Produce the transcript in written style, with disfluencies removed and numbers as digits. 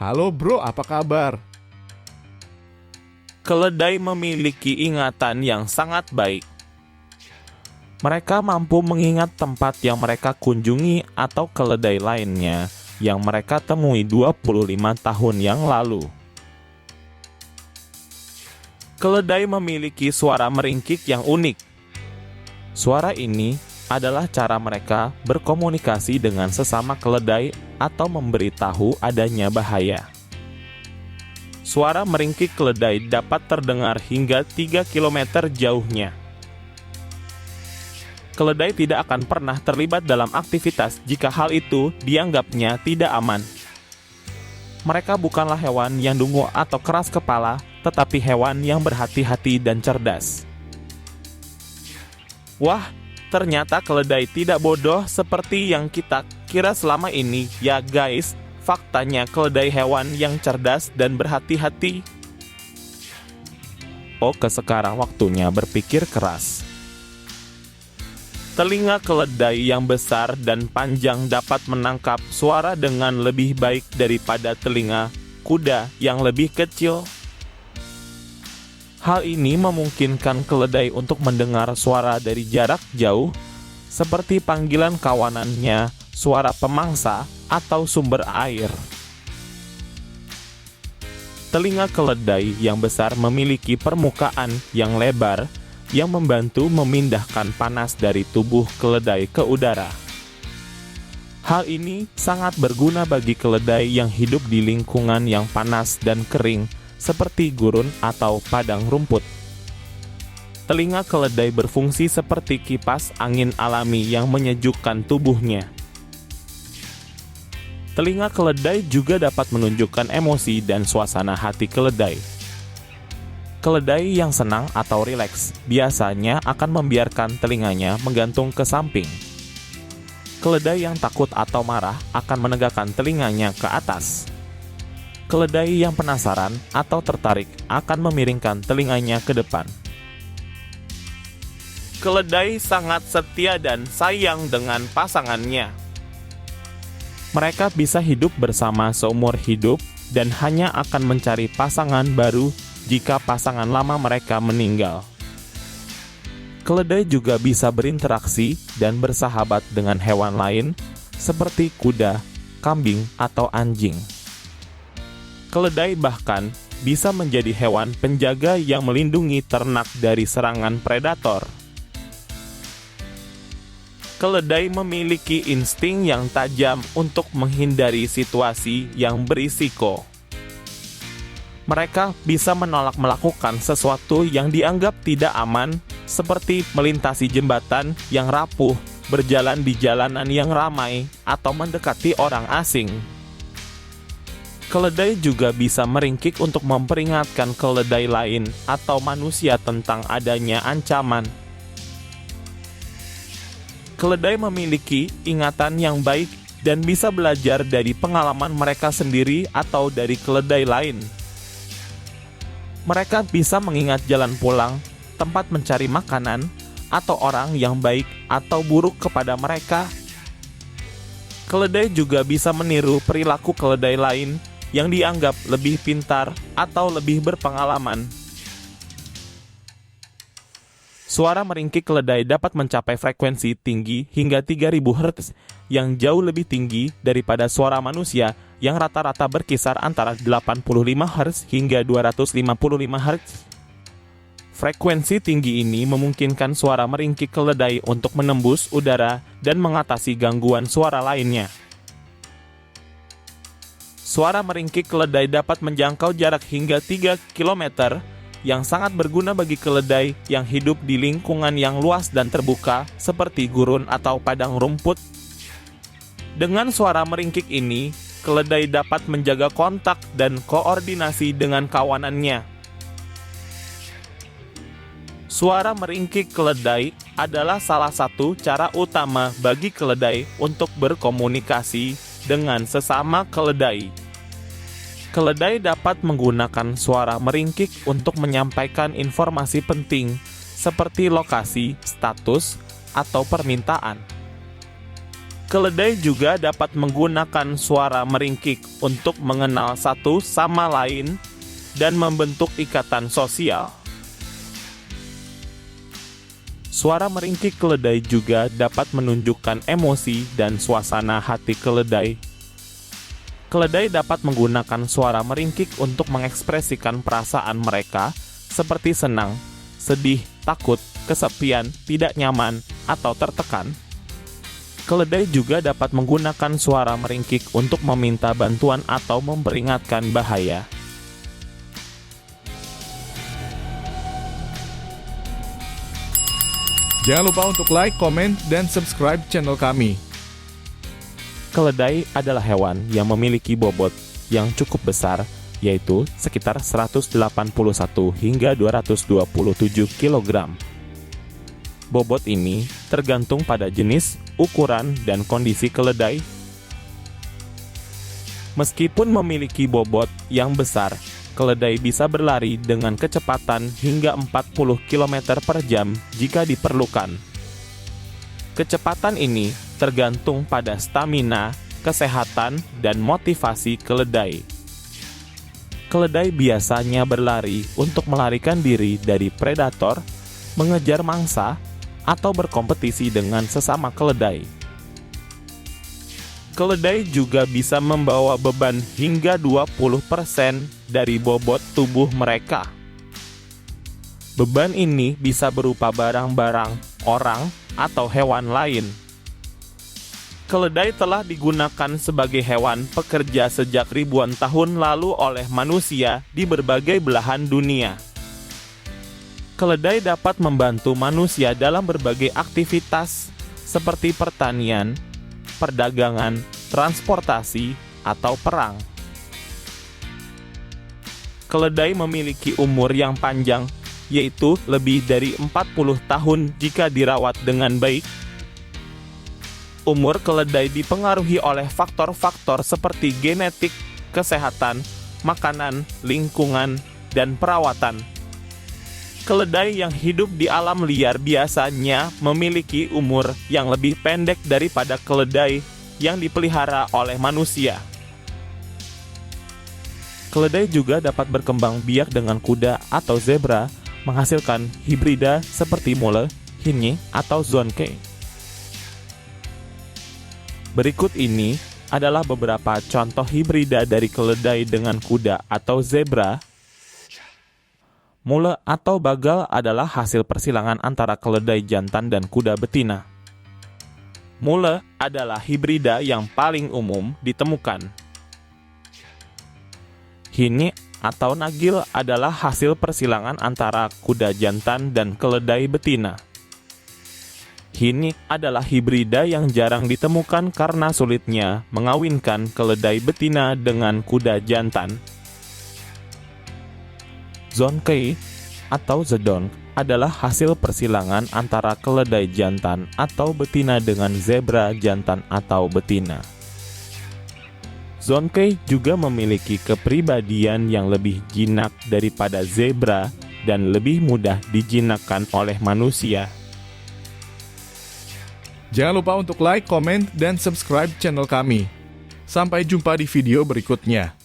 Halo bro, apa kabar? Keledai memiliki ingatan yang sangat baik. Mereka mampu mengingat tempat yang mereka kunjungi atau keledai lainnya yang mereka temui 25 tahun yang lalu. Keledai memiliki suara meringkik yang unik. Suara ini adalah cara mereka berkomunikasi dengan sesama keledai atau memberitahu adanya bahaya. Suara meringkik keledai dapat terdengar hingga 3 km jauhnya. Keledai tidak akan pernah terlibat dalam aktivitas jika hal itu dianggapnya tidak aman. Mereka bukanlah hewan yang dungu atau keras kepala, tetapi hewan yang berhati-hati dan cerdas. Wah, ternyata keledai tidak bodoh seperti yang kita kira selama ini, ya guys. Faktanya keledai hewan yang cerdas dan berhati-hati. Oke, sekarang waktunya berpikir keras. Telinga keledai yang besar dan panjang dapat menangkap suara dengan lebih baik daripada telinga kuda yang lebih kecil. Hal ini memungkinkan keledai untuk mendengar suara dari jarak jauh, seperti panggilan kawanannya, suara pemangsa, atau sumber air. Telinga keledai yang besar memiliki permukaan yang lebar yang membantu memindahkan panas dari tubuh keledai ke udara. Hal ini sangat berguna bagi keledai yang hidup di lingkungan yang panas dan kering, seperti gurun atau padang rumput. Telinga keledai berfungsi seperti kipas angin alami yang menyejukkan tubuhnya. Telinga keledai juga dapat menunjukkan emosi dan suasana hati keledai. Keledai yang senang atau rileks biasanya akan membiarkan telinganya menggantung ke samping. Keledai yang takut atau marah akan menegakkan telinganya ke atas. Keledai yang penasaran atau tertarik akan memiringkan telinganya ke depan. Keledai sangat setia dan sayang dengan pasangannya. Mereka bisa hidup bersama seumur hidup dan hanya akan mencari pasangan baru jika pasangan lama mereka meninggal. Keledai juga bisa berinteraksi dan bersahabat dengan hewan lain seperti kuda, kambing, atau anjing. Keledai bahkan bisa menjadi hewan penjaga yang melindungi ternak dari serangan predator. Keledai memiliki insting yang tajam untuk menghindari situasi yang berisiko. Mereka bisa menolak melakukan sesuatu yang dianggap tidak aman, seperti melintasi jembatan yang rapuh, berjalan di jalanan yang ramai, atau mendekati orang asing. Keledai juga bisa meringkik untuk memperingatkan keledai lain atau manusia tentang adanya ancaman. Keledai memiliki ingatan yang baik dan bisa belajar dari pengalaman mereka sendiri atau dari keledai lain. Mereka bisa mengingat jalan pulang, tempat mencari makanan, atau orang yang baik atau buruk kepada mereka. Keledai juga bisa meniru perilaku keledai lain yang dianggap lebih pintar atau lebih berpengalaman. Suara meringkik keledai dapat mencapai frekuensi tinggi hingga 3000 Hz, yang jauh lebih tinggi daripada suara manusia yang rata-rata berkisar antara 85 Hz hingga 255 Hz. Frekuensi tinggi ini memungkinkan suara meringkik keledai untuk menembus udara dan mengatasi gangguan suara lainnya. Suara meringkik keledai dapat menjangkau jarak hingga 3 km, yang sangat berguna bagi keledai yang hidup di lingkungan yang luas dan terbuka seperti gurun atau padang rumput. Dengan suara meringkik ini, keledai dapat menjaga kontak dan koordinasi dengan kawanannya. Suara meringkik keledai adalah salah satu cara utama bagi keledai untuk berkomunikasi dengan sesama keledai. Keledai dapat menggunakan suara meringkik untuk menyampaikan informasi penting seperti lokasi, status, atau permintaan. Keledai juga dapat menggunakan suara meringkik untuk mengenal satu sama lain dan membentuk ikatan sosial. Suara meringkik keledai juga dapat menunjukkan emosi dan suasana hati keledai. Keledai dapat menggunakan suara meringkik untuk mengekspresikan perasaan mereka seperti senang, sedih, takut, kesepian, tidak nyaman, atau tertekan. Keledai juga dapat menggunakan suara meringkik untuk meminta bantuan atau memperingatkan bahaya. Jangan lupa untuk like, komen, dan subscribe channel kami. Keledai adalah hewan yang memiliki bobot yang cukup besar, yaitu sekitar 181 hingga 227 kg. Bobot ini tergantung pada jenis, ukuran, dan kondisi keledai. Meskipun memiliki bobot yang besar, keledai bisa berlari dengan kecepatan hingga 40 km per jam jika diperlukan. Kecepatan ini tergantung pada stamina, kesehatan, dan motivasi keledai. Keledai biasanya berlari untuk melarikan diri dari predator, mengejar mangsa, atau berkompetisi dengan sesama keledai. Keledai juga bisa membawa beban hingga 20% dari bobot tubuh mereka. Beban ini bisa berupa barang-barang, orang, atau hewan lain. Keledai telah digunakan sebagai hewan pekerja sejak ribuan tahun lalu oleh manusia di berbagai belahan dunia. Keledai dapat membantu manusia dalam berbagai aktivitas seperti pertanian, perdagangan, transportasi, atau perang. Keledai memiliki umur yang panjang, yaitu lebih dari 40 tahun jika dirawat dengan baik. Umur keledai dipengaruhi oleh faktor-faktor seperti genetik, kesehatan, makanan, lingkungan, dan perawatan. Keledai yang hidup di alam liar biasanya memiliki umur yang lebih pendek daripada keledai yang dipelihara oleh manusia. Keledai juga dapat berkembang biak dengan kuda atau zebra, menghasilkan hibrida seperti mole, hinye, atau zonkey. Berikut ini adalah beberapa contoh hibrida dari keledai dengan kuda atau zebra. Mule atau bagal adalah hasil persilangan antara keledai jantan dan kuda betina. Mule adalah hibrida yang paling umum ditemukan. Hinye atau nagil adalah hasil persilangan antara kuda jantan dan keledai betina. Hinye adalah hibrida yang jarang ditemukan karena sulitnya mengawinkan keledai betina dengan kuda jantan. Zonkey atau zedong adalah hasil persilangan antara keledai jantan atau betina dengan zebra jantan atau betina. Zonkey juga memiliki kepribadian yang lebih jinak daripada zebra dan lebih mudah dijinakkan oleh manusia. Jangan lupa untuk like, komen, dan subscribe channel kami. Sampai jumpa di video berikutnya.